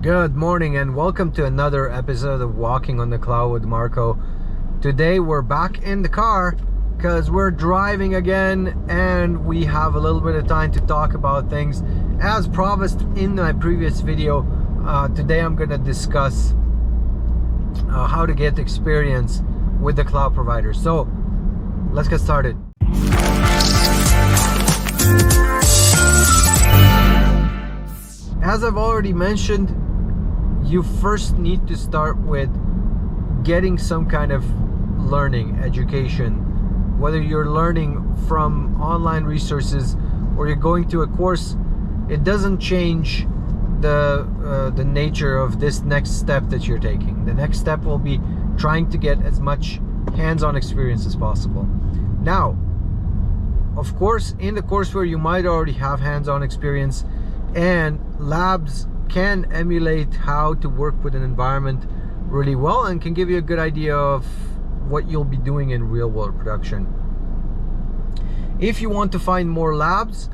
Good morning and welcome to another episode of Walking on the Cloud with Marco. Today we're back in the car because we're driving again and we have a little bit of time to talk about things. As promised in my previous video, today I'm going to discuss how to get experience with the cloud provider. So let's get started. As I've already mentioned, you first need to start with getting some kind of learning, education. Whether you're learning from online resources or you're going to a course, it doesn't change the nature of this next step that you're taking. The next step will be trying to get as much hands-on experience as possible. Now, of course, in the courseware you might already have hands-on experience, and labs can emulate how to work with an environment really well and can give you a good idea of what you'll be doing in real-world production. If you want to find more labs,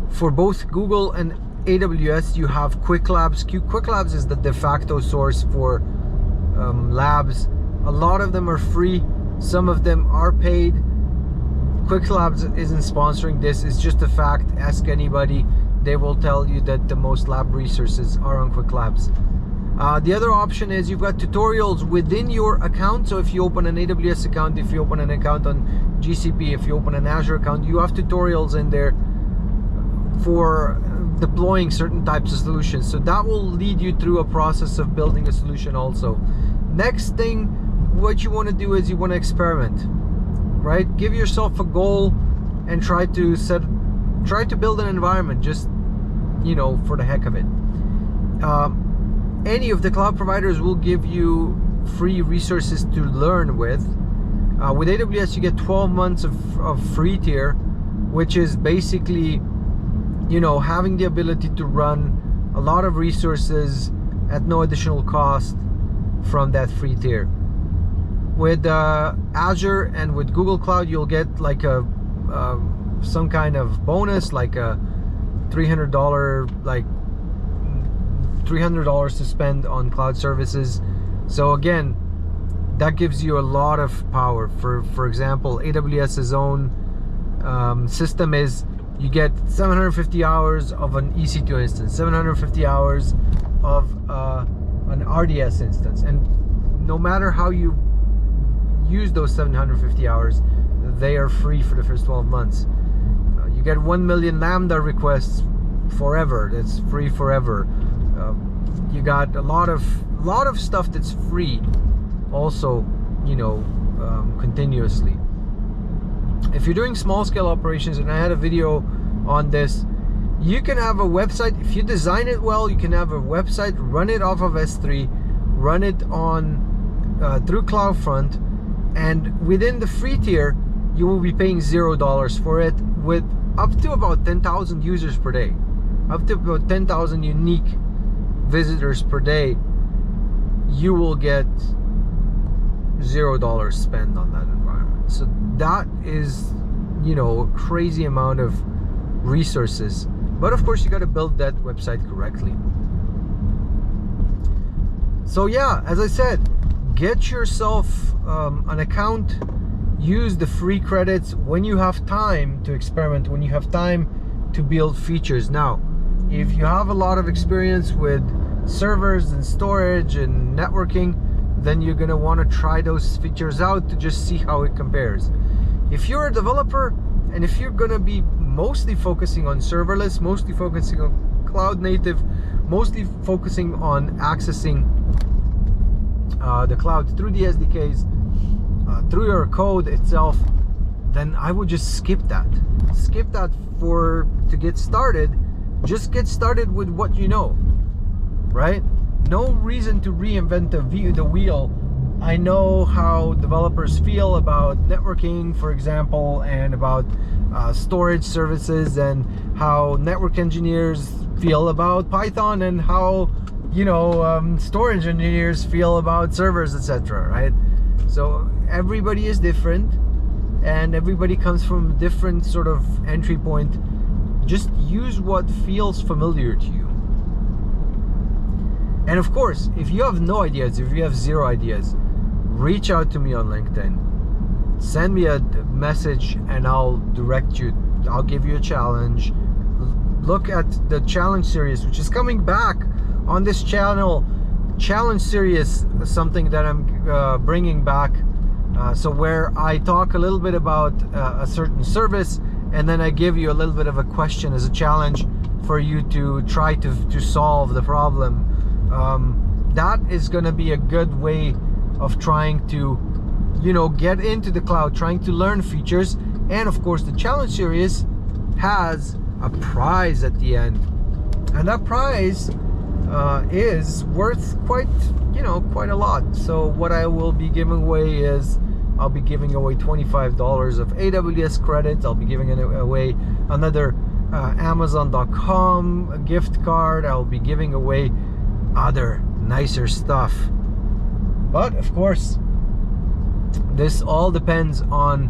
for both Google and AWS, you have Quick Labs. Quick Labs is the de facto source for labs. A lot of them are free, some of them are paid. Quick Labs isn't sponsoring this, it's just a fact. Ask anybody, they will tell you that the most lab resources are on Quick Labs. The other option is you've got tutorials within your account. So if you open an AWS account, if you open an account on GCP, if you open an Azure account, you have tutorials in there for deploying certain types of solutions. So that will lead you through a process of building a solution also. Next thing, what you want to do is you want to experiment, right? Give yourself a goal and try to build an environment, just, you know, for the heck of it. Any of the cloud providers will give you free resources to learn with. With AWS, you get 12 months of free tier, which is basically, you know, having the ability to run a lot of resources at no additional cost from that free tier. With Azure and with Google Cloud, you'll get like some kind of bonus, like a $300 to spend on cloud services. So again, that gives you a lot of power. For example, AWS's own system is you get 750 hours of an EC2 instance, 750 hours of an RDS instance, and no matter how you use those 750 hours, they are free for the first 12 months. You get 1 million Lambda requests forever. That's free forever. You got a lot of stuff that's free also, you know, continuously. If you're doing small scale operations, and I had a video on this, you can have a website. If you design it well, you can have a website, run it off of S3, run it on through CloudFront, and within the free tier you will be paying $0 for it, with up to about 10,000 users per day, up to about 10,000 unique visitors per day. You will get $0 spent on that environment. So that is, you know, a crazy amount of resources. But of course, you got to build that website correctly. So yeah, as I said, get yourself an account. Use the free credits when you have time to experiment, when you have time to build features. Now, if you have a lot of experience with servers and storage and networking, then you're going to want to try those features out to just see how it compares. If you're a developer and if you're going to be mostly focusing on serverless, mostly focusing on cloud native, mostly focusing on accessing the cloud through the SDKs, through your code itself, then I would just skip that. Skip that to get started. Just get started with what you know, right? No reason to reinvent the wheel. I know how developers feel about networking, for example, and about storage services, and how network engineers feel about Python, and how, you know, storage engineers feel about servers, etc., right? So everybody is different, and everybody comes from a different sort of entry point. Just use what feels familiar to you. And of course, if you have no ideas, if you have zero ideas, reach out to me on LinkedIn. Send me a message and I'll direct you. I'll give you a challenge. Look at the challenge series, which is coming back on this channel. Challenge series, something that I'm bringing back. So where I talk a little bit about a certain service, and then I give you a little bit of a question as a challenge for you to try to solve the problem. That is going to be a good way of trying to, you know, get into the cloud, trying to learn features. And of course, the challenge series has a prize at the end, and that prize is worth quite a lot. So what I will be giving away is, I'll be giving away $25 of AWS credits. I'll be giving away another Amazon.com gift card. I'll be giving away other nicer stuff. But of course, this all depends on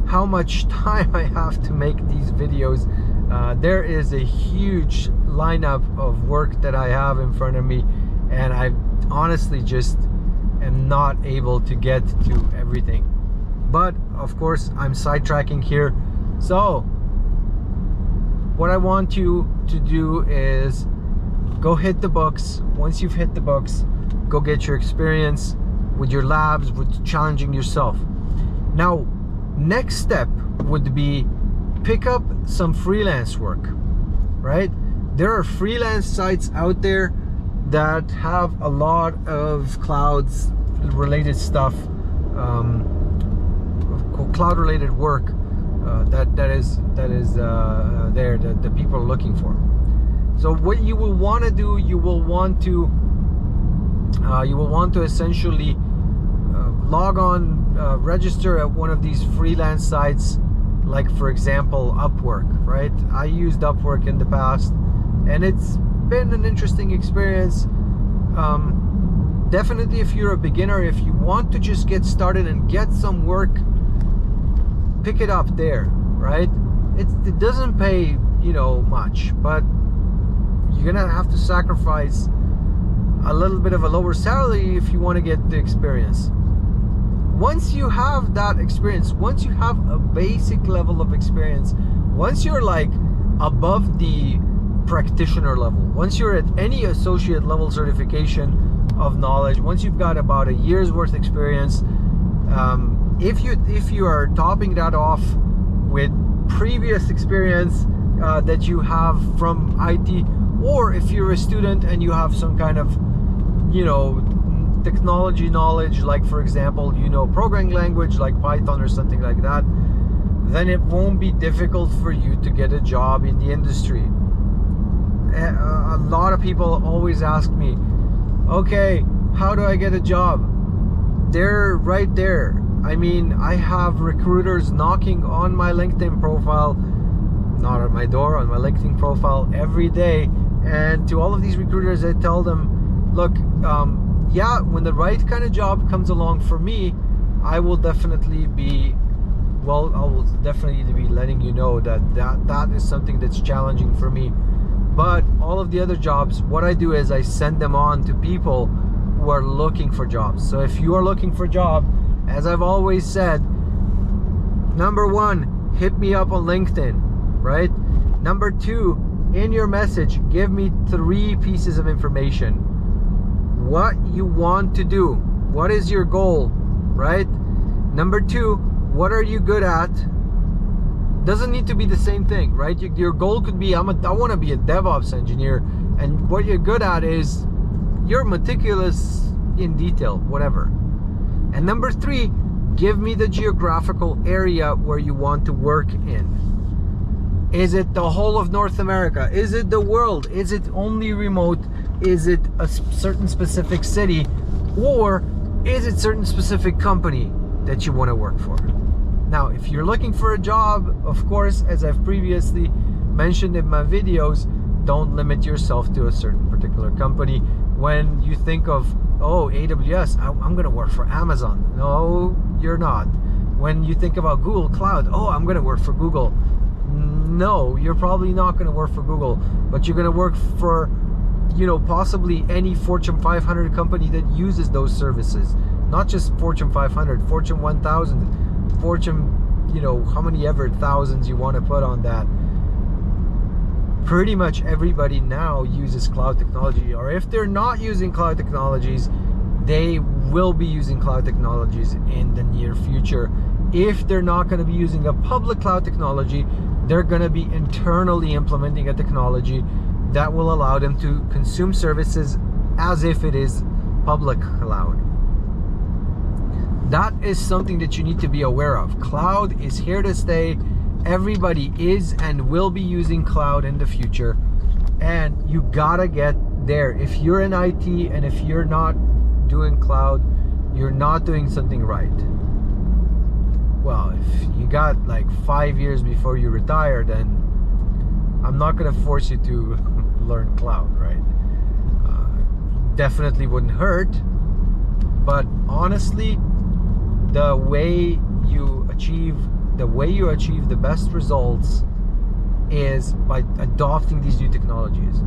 how much time I have to make these videos. There is a huge lineup of work that I have in front of me, and I honestly just am not able to get to everything. But of course, I'm sidetracking here. So what I want you to do is go hit the books. Once you've hit the books, go get your experience with your labs, with challenging yourself. Now, next step would be pick up some freelance work, right? There are freelance sites out there that have a lot of clouds related stuff, cloud related work that is there that people are looking for. So what you will want to do, you will want to essentially log on, register at one of these freelance sites, like for example Upwork, right? I used Upwork in the past, and it's been an interesting experience. Definitely, if you're a beginner, if you want to just get started and get some work, pick it up there, right? It doesn't pay, you know, much, but you're gonna have to sacrifice a little bit of a lower salary if you want to get the experience. Once you have that experience, once you have a basic level of experience, once you're like above the practitioner level, once you're at any associate level certification of knowledge, once you've got about a year's worth experience, if you are topping that off with previous experience that you have from IT, or if you're a student and you have some kind of, you know, technology knowledge, like for example, you know, programming language like Python or something like that, then it won't be difficult for you to get a job in the industry. A lot of people always ask me, okay, how do I get a job? They're right there. I mean, I have recruiters knocking on my LinkedIn profile, not at my door, on my LinkedIn profile every day. And to all of these recruiters, I tell them, look, yeah, when the right kind of job comes along for me, I will definitely be, well, I will definitely be letting you know that is something that's challenging for me. But all of the other jobs, what I do is I send them on to people who are looking for jobs. So if you are looking for a job, as I've always said, number one, hit me up on LinkedIn, right? Number two, in your message, give me 3 pieces of information. What you want to do, what is your goal, right? Number 2, what are you good at? Doesn't need to be the same thing, right? Your goal could be, I want to be a DevOps engineer, and what you're good at is you're meticulous in detail, whatever. And number 3, give me the geographical area where you want to work in. Is it the whole of North America? Is it the world? Is it only remote? Is it a certain specific city? Or is it certain specific company that you want to work for? Now, if you're looking for a job, of course, as I've previously mentioned in my videos, don't limit yourself to a certain particular company. When you think of, oh, AWS, I'm going to work for Amazon. No, you're not. When you think about Google Cloud, oh, I'm going to work for Google. No, you're probably not going to work for Google, but you're going to work for possibly any Fortune 500 company that uses those services. Not just Fortune 500, Fortune 1000, Fortune, how many ever thousands you want to put on that. Pretty much everybody now uses cloud technology, or if they're not using cloud technologies, they will be using cloud technologies in the near future. If they're not going to be using a public cloud technology, they're going to be internally implementing a technology that will allow them to consume services as if it is public cloud. That is something that you need to be aware of. Cloud is here to stay. Everybody is and will be using cloud in the future, and you gotta get there. If you're in IT and if you're not doing cloud, you're not doing something right. Well, if you got like 5 years before you retire, then I'm not gonna force you to learn cloud, right? Definitely wouldn't hurt, but honestly, the way you achieve the best results is by adopting these new technologies.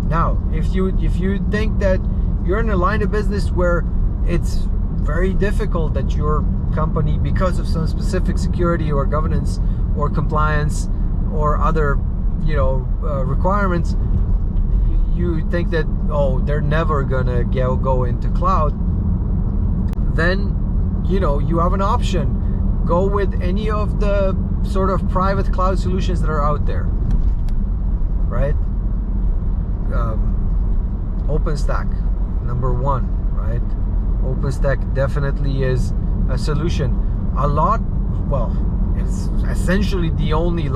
Now, if you think that you're in a line of business where it's very difficult that your company, because of some specific security or governance or compliance or other requirements, you think that, they're never gonna go into cloud, then you have an option. Go with any of the sort of private cloud solutions that are out there, right? OpenStack, number one, right? OpenStack definitely is a solution. It's essentially the only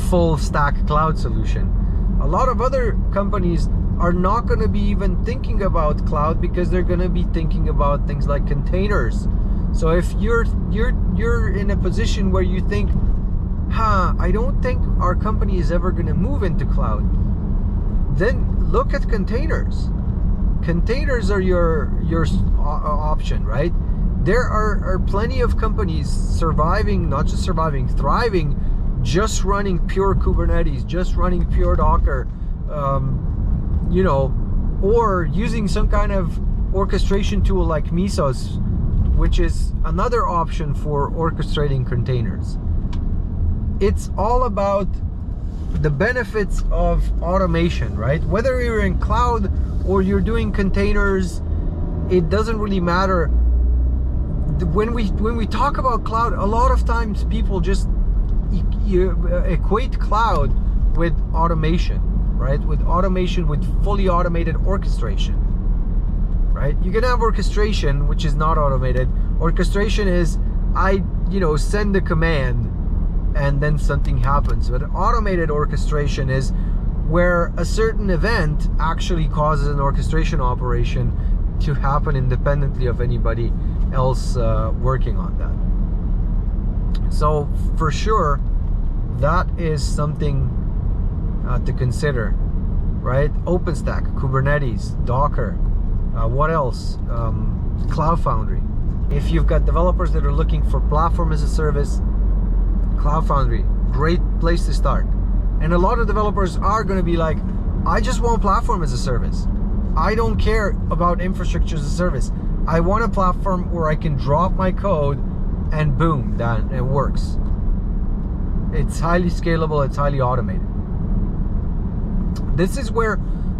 full stack cloud solution. A lot of other companies are not going to be even thinking about cloud because they're going to be thinking about things like containers. So if you're in a position where you think, I don't think our company is ever going to move into cloud, then look at containers. Containers are your option, right? There are plenty of companies thriving, just running pure Kubernetes, just running pure Docker, or using some kind of orchestration tool like Mesos, which is another option for orchestrating containers. It's all about the benefits of automation, right? Whether you're in cloud or you're doing containers, it doesn't really matter. When we talk about cloud, a lot of times people just equate cloud with automation, right? With fully automated orchestration. Right? You can have orchestration, which is not automated. Orchestration is I send the command and then something happens. But automated orchestration is where a certain event actually causes an orchestration operation to happen independently of anybody else working on that. So for sure, that is something to consider, right? OpenStack, Kubernetes, Docker. What else? Cloud Foundry. If you've got developers that are looking for platform as a service, Cloud Foundry, great place to start. And a lot of developers are going to be like, I just want platform as a service. I don't care about infrastructure as a service. I want a platform where I can drop my code and boom, that it works. It's highly scalable, it's highly automated. This is where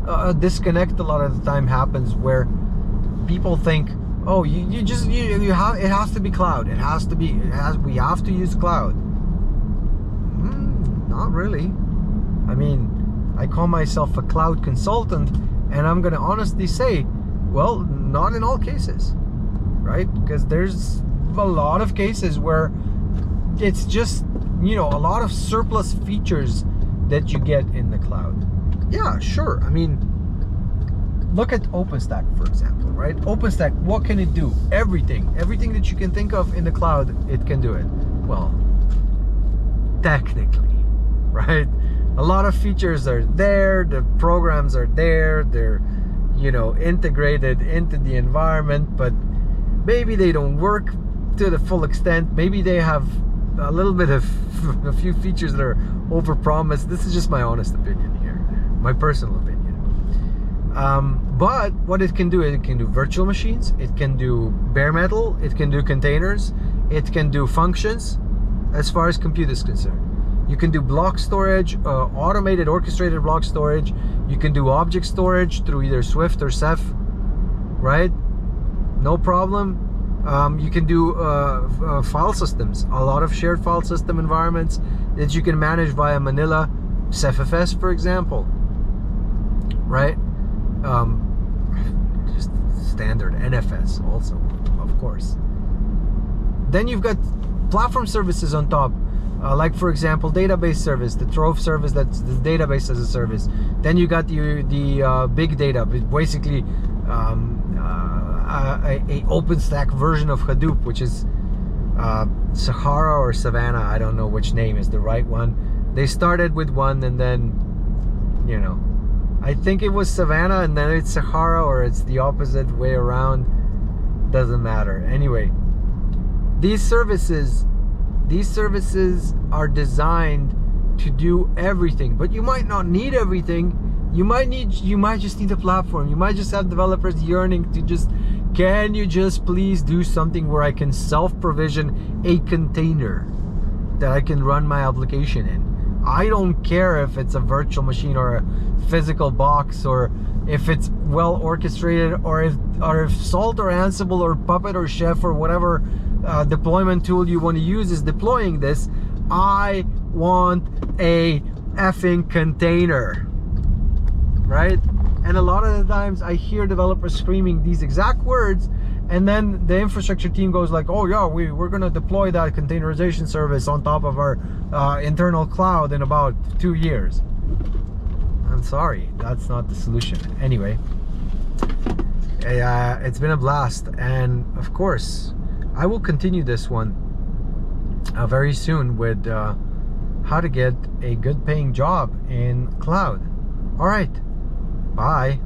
a disconnect a lot of the time happens, where people think, it has to be cloud. We have to use cloud. Not really. I mean, I call myself a cloud consultant, and I'm going to honestly say, well, not in all cases, right? Because there's a lot of cases where it's just, a lot of surplus features that you get in the cloud. Yeah, sure. I mean, look at OpenStack, for example, right? OpenStack, what can it do? Everything that you can think of in the cloud, it can do it. Well, technically, right? A lot of features are there, the programs are there, they're, integrated into the environment, but maybe they don't work to the full extent. Maybe they have a little bit of a few features that are overpromised. This is just my honest opinion here, my personal opinion. But what it can do, virtual machines, it can do bare metal, it can do containers, it can do functions as far as compute is concerned. You can do block storage, automated orchestrated block storage. You can do object storage through either Swift or Ceph, right? No problem. You can do file systems, a lot of shared file system environments that you can manage via Manila, CephFS, for example, right? Just standard NFS also, of course. Then you've got platform services on top, like for example database service, the Trove service, that's the database as a service. Then you got the big data, basically a OpenStack version of Hadoop, which is Sahara or Savannah. I don't know which name is the right one. They started with one, and then, you know, I think it was Savannah, and then it's Sahara, or it's the opposite way around. Doesn't matter. Anyway, these services are designed to do everything, but you might not need everything. You might just need a platform. You might just have developers yearning to just, can you just please do something where I can self-provision a container that I can run my application in. I don't care if it's a virtual machine or a physical box, or if it's well orchestrated, or if Salt or Ansible or Puppet or Chef or whatever deployment tool you want to use is deploying this. I want a effing container, right? And a lot of the times I hear developers screaming these exact words, and then the infrastructure team goes like, oh yeah, we're gonna deploy that containerization service on top of our internal cloud in about 2 years. I'm sorry, that's not the solution. Anyway, it's been a blast, and of course I will continue this one very soon with how to get a good paying job in cloud. All right, bye.